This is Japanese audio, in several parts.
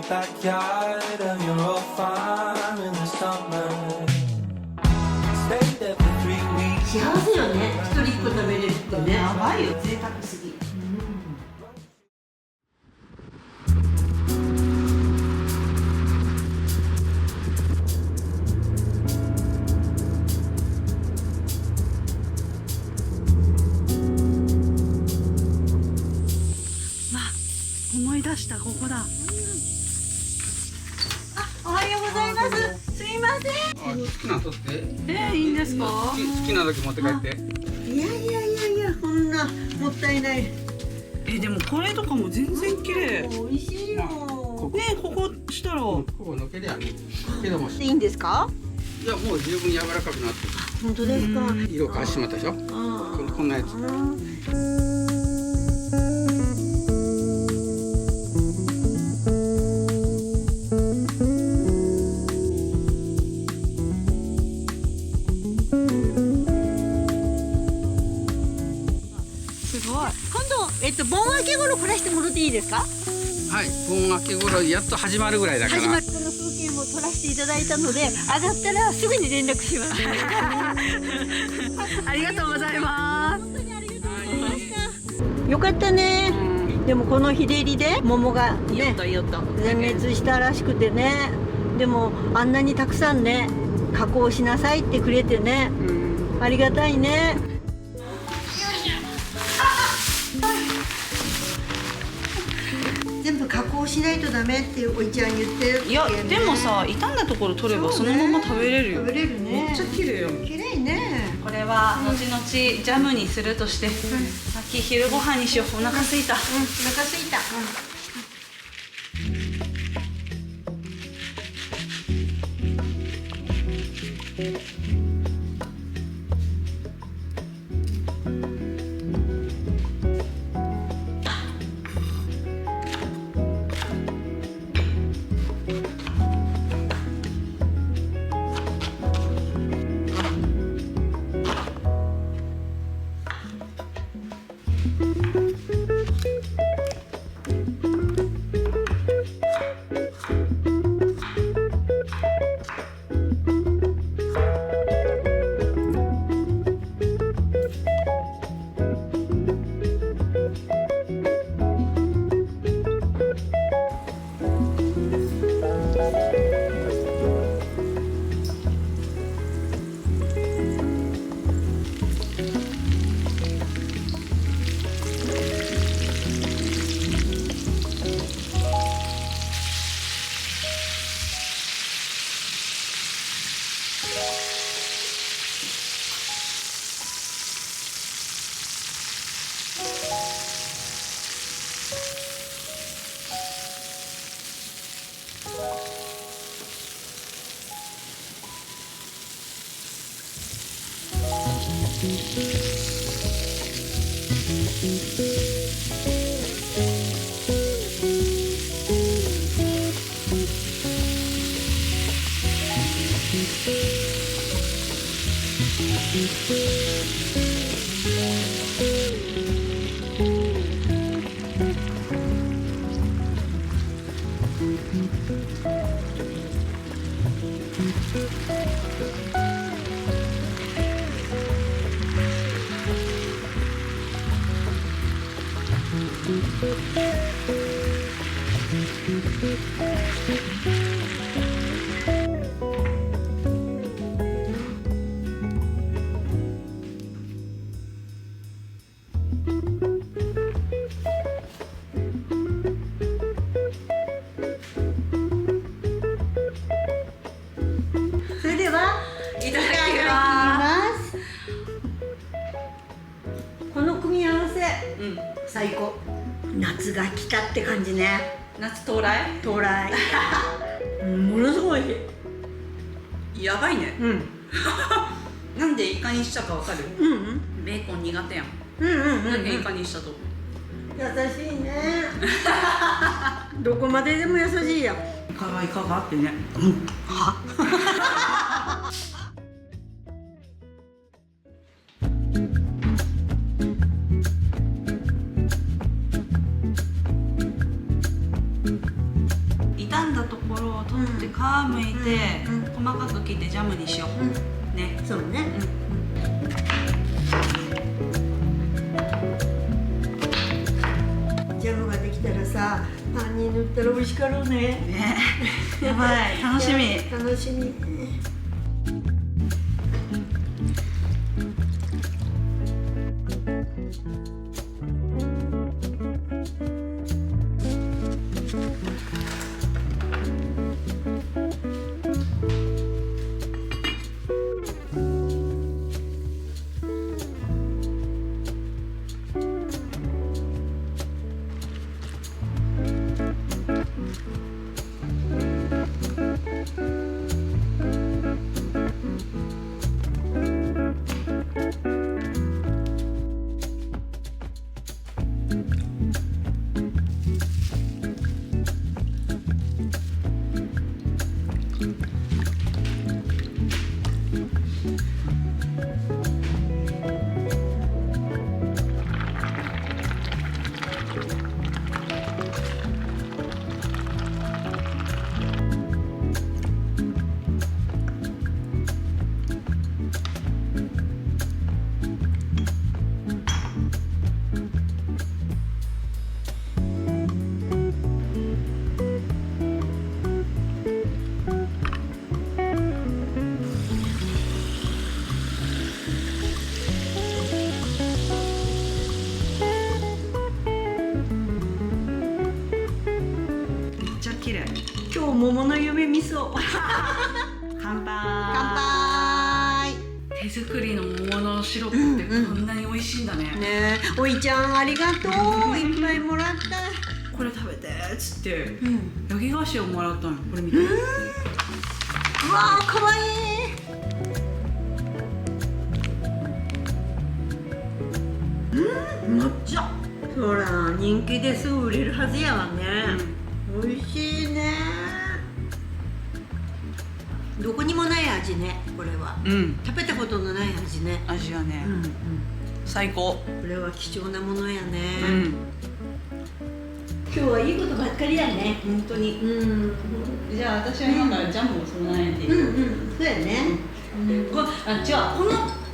backyard of your old farm in the summer. Stayed there for 3 weeks. 幸せよね、一人一個食べれるってね。やばいよ、贅沢すぎ。思い出した、ここだ。おはようございます。すいません。好きなの取って。いいんですか？好きなだけ持って帰って。いやいやいやいや、こんなもったいない。でもこれとかも全然綺麗。美味しいよ。こここしたら。ここのけりゃね。けども、いいんですか？いやもう十分柔らかくなって本当ですか？る。色変わってしまったでしょ。こんなやつ。すごい。今度盆明け頃来らしてもらっていいですか？はい。盆明け頃やっと始まるぐらいだから。始まったの風景も撮らせていただいたので、上がったらすぐに連絡します。ありがとうございます。本当にありがとうございました。よかったね。でもこの日照りで桃がね全滅したらしくてね。でもあんなにたくさんね加工しなさいってくれてね、ありがたいね。全部加工しないとダメっておいちゃん言ってる。いや、でもさ、傷んだところ取ればそのまま食べれるよ。食べれるね。めっちゃ綺麗よ。綺麗ね。これは後々ジャムにするとして、さっき昼ご飯にしよう。お腹空いた。お腹すいた。それではいただきます。この組み合わせ、最高。夏が来たって感じね。夏到来。到来。ものすごい。やばいね。なんでイカにしたかわかる？ベーコン苦手やん。なんでイカにしたと？優しいね。どこまででも優しいやん。イカがイカがあってね。傷んころを取って皮むいて、細かく切ってジャムにしよう、ね。そうね、ジャムができたらさ、パンに塗ったら美味しかろうね。ね、やばい、楽しみ。楽しみ。綺麗。今日桃の夢味噌。乾杯。乾杯。手作りの桃のシロップってこんなに美味しいんだね。ねえ、おいちゃんありがとう。いっぱいもらった。これ食べてっつって焼き菓子をもらったの。これ見て。うわあ、可愛い。抹茶。そら人気ですぐ売れるはずやわね。美味しいね。どこにもない味ね、これは。食べたことのない味ね。味がね、最高。これは貴重なものやね。今日はいいことばっかりやね。本当に。じゃあ私は今からジャムを備えていく。そうやね。あ、違う。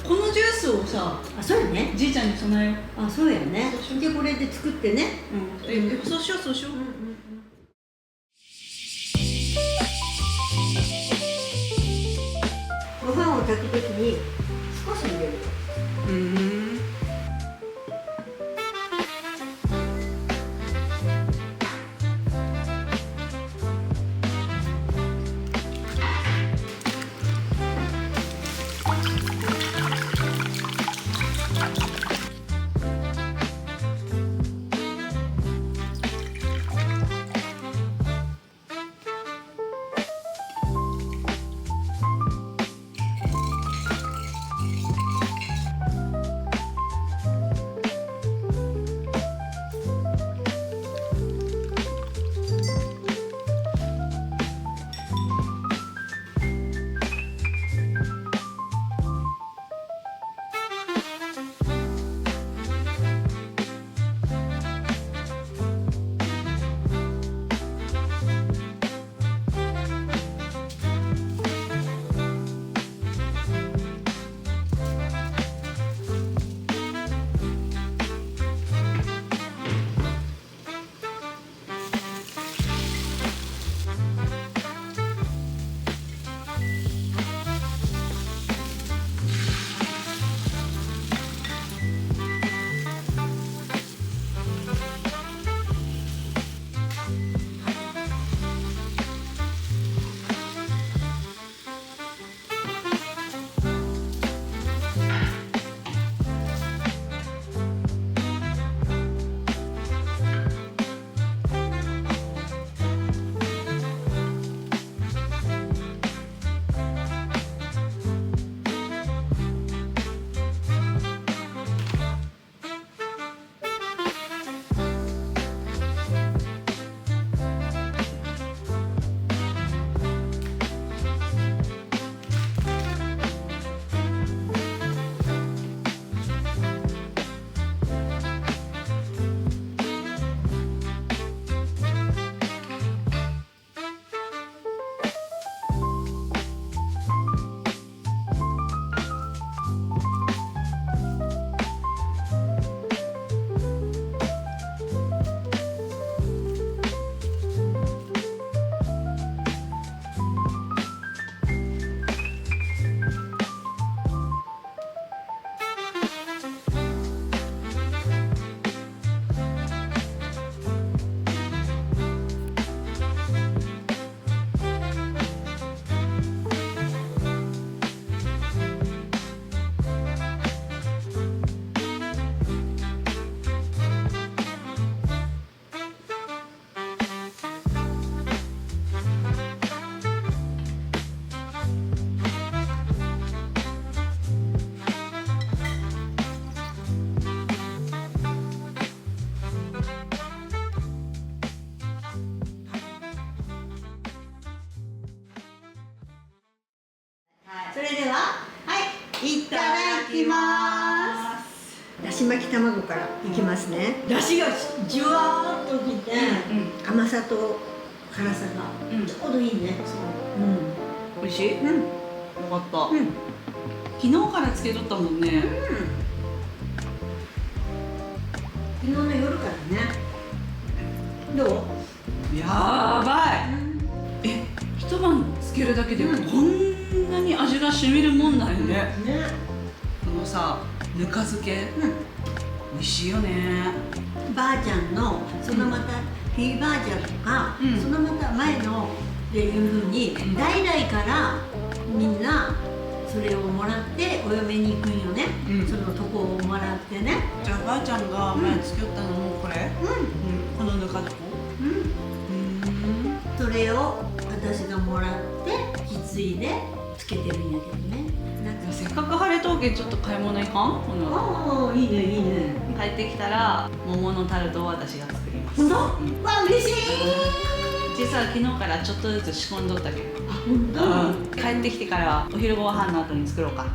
このジュースをさ、あ、そうやね。じいちゃんに備えよう。あ、そうやね。でこれで作ってね。そうしようそうしよう。ご飯を炊くときに少し入れる。いただきます。だし巻き卵からいきますね。だしがじゅわーっときて、甘さと辛さがちょうどいいね。美味しい？よかった。昨日からつけとったもんね。昨日の夜からね。どう？やばい。一晩つけるだけでこんなに味が染みるもんなんよね。ね。このさ、ぬか漬け、美味しいよね。ばあちゃんのそのまたひいばあちゃんとか、そのまた前のっていうふうに代々からみんなそれをもらってお嫁に行くんよね。そのとこをもらってね。じゃあばあちゃんが前つけよったのもこれ？このぬか床？それを私がもらって引き継いでつけてるんやけどね。なんかせっかく晴れとうけんちょっと買い物行かん？ああいいねいいね。帰ってきたら桃のタルトを私が作ります。ほんと？わ嬉しい。実は昨日からちょっとずつ仕込んどったけど。あほんと？帰ってきてからお昼ご飯の後に作ろうか。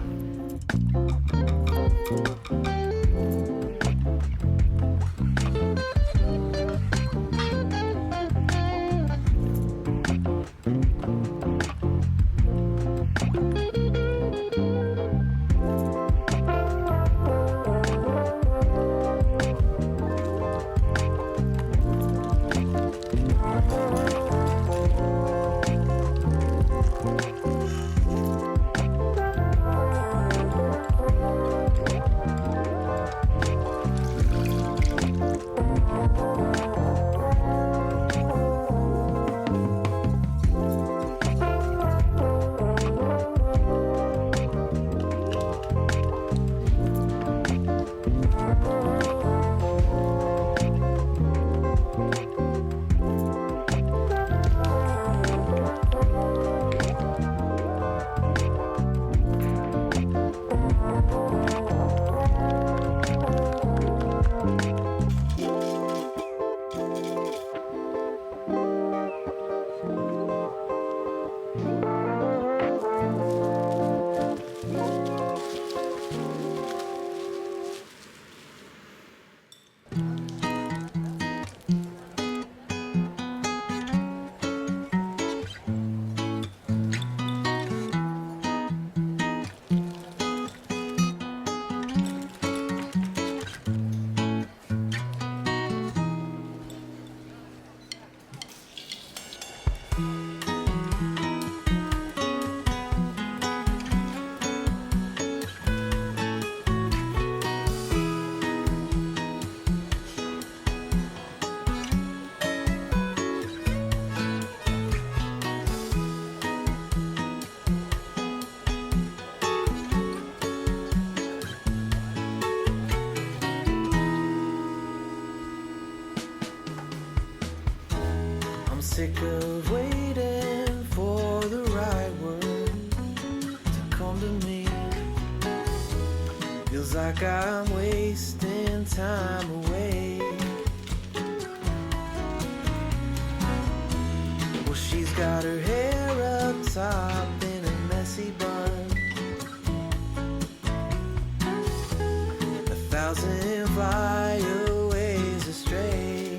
I'm sick of waiting for the right word to come to me. Feels like I'm wasting time away. Well, she's got her hair up top in a messy bun. 1,000 flyaways astray.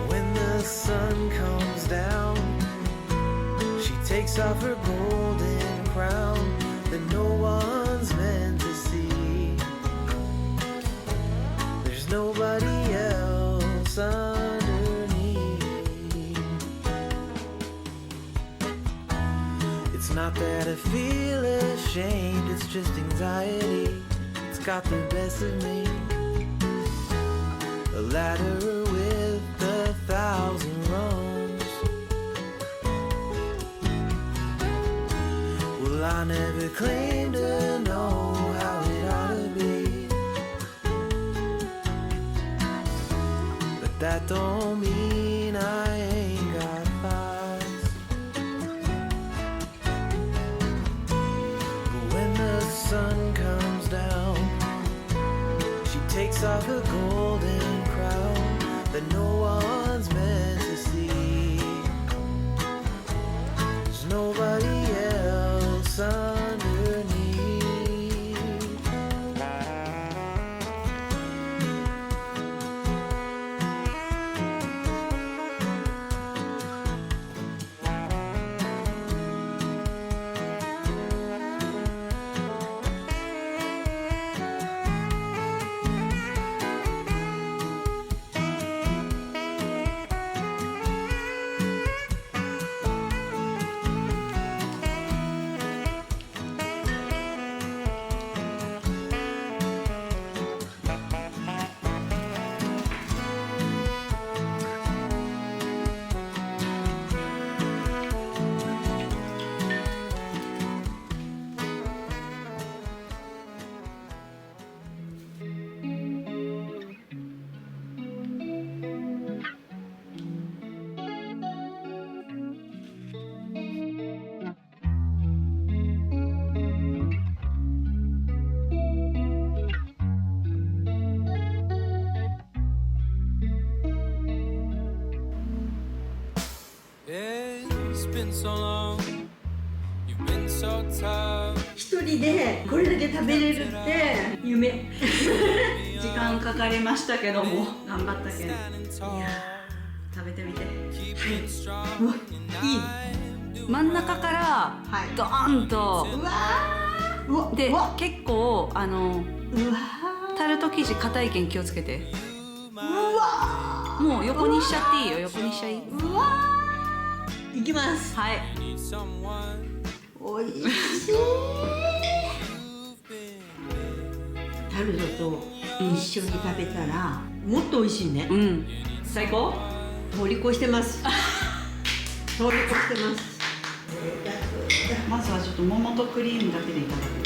When the sun comes down, she takes off her golden crown that no one's meant to see. There's nobody else underneath. It's not that I feel ashamed, it's just anxiety. It's got the best of me. A ladder with 1,000 rungs. Well, I never claimed to know how it ought to be, but that don't mean I ain't got thighs. But when the sun comes down, she takes off her golden crown that no one's meant to see. There's nobody It's been so long. You've been so tough. 一人でこれだけ食べれるって夢。時間かかりましたけども頑張ったけど、いや食べてみて。うわ、いい。真ん中からはいドーンと、うわー、うわ、でうわ、結構うわタルト生地硬いけん気をつけて。ー、うわもう横にしちゃっていいよ。横にしちゃいい。ー、うわー。いきます。はい。おいしい。タルトと一緒に食べたらもっと美味しいね。うん。最高。通り越してます。通り越してます。まずはちょっと桃とクリームだけでいただく。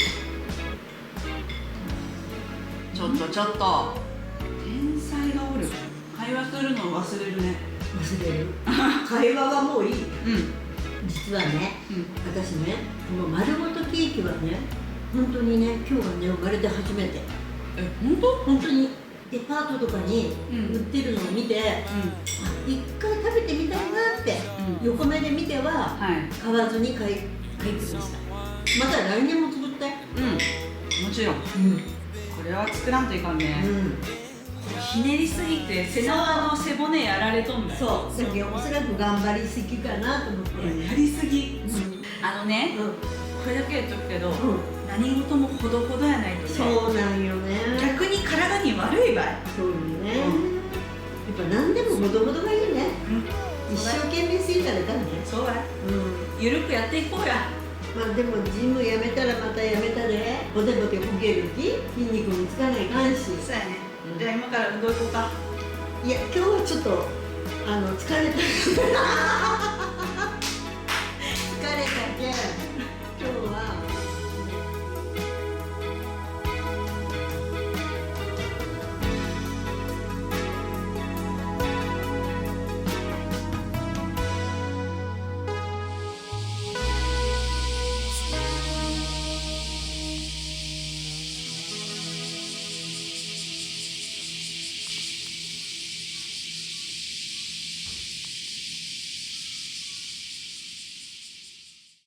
ちょっと天才がおる。会話するの忘れるね。忘れる。会話はもういい。うん実はね、うん私ね、この丸ごとケーキはね、本当にね、今日はね、生まれて初めて。本当？本当にデパートとかにうん売ってるのを見て、一回食べてみたいなって、うん横目で見てははい。買わずに帰ってきました。また来年も作って。うん。もちろん。うん。これは作らんといかんね。ひねりすぎて背中の背骨やられとんだよ。そう。だけどおそらく頑張りすぎかなと思って。やりすぎ。うん。ね、うん。これだけ言っとくけど、うん。何事もほどほどやないとね。そうなんよね。逆に体に悪い場合。そうよね。やっぱ何でもほどほどがいいね。一生懸命すぎたらダメね。そうや。うん。ゆるくやっていこうや。まあでもジムやめたらまたやめたでボテボテこけるき筋肉もつかないかんし、そうやね。うんじゃあ今から運動行こうか。いや今日はちょっと疲れた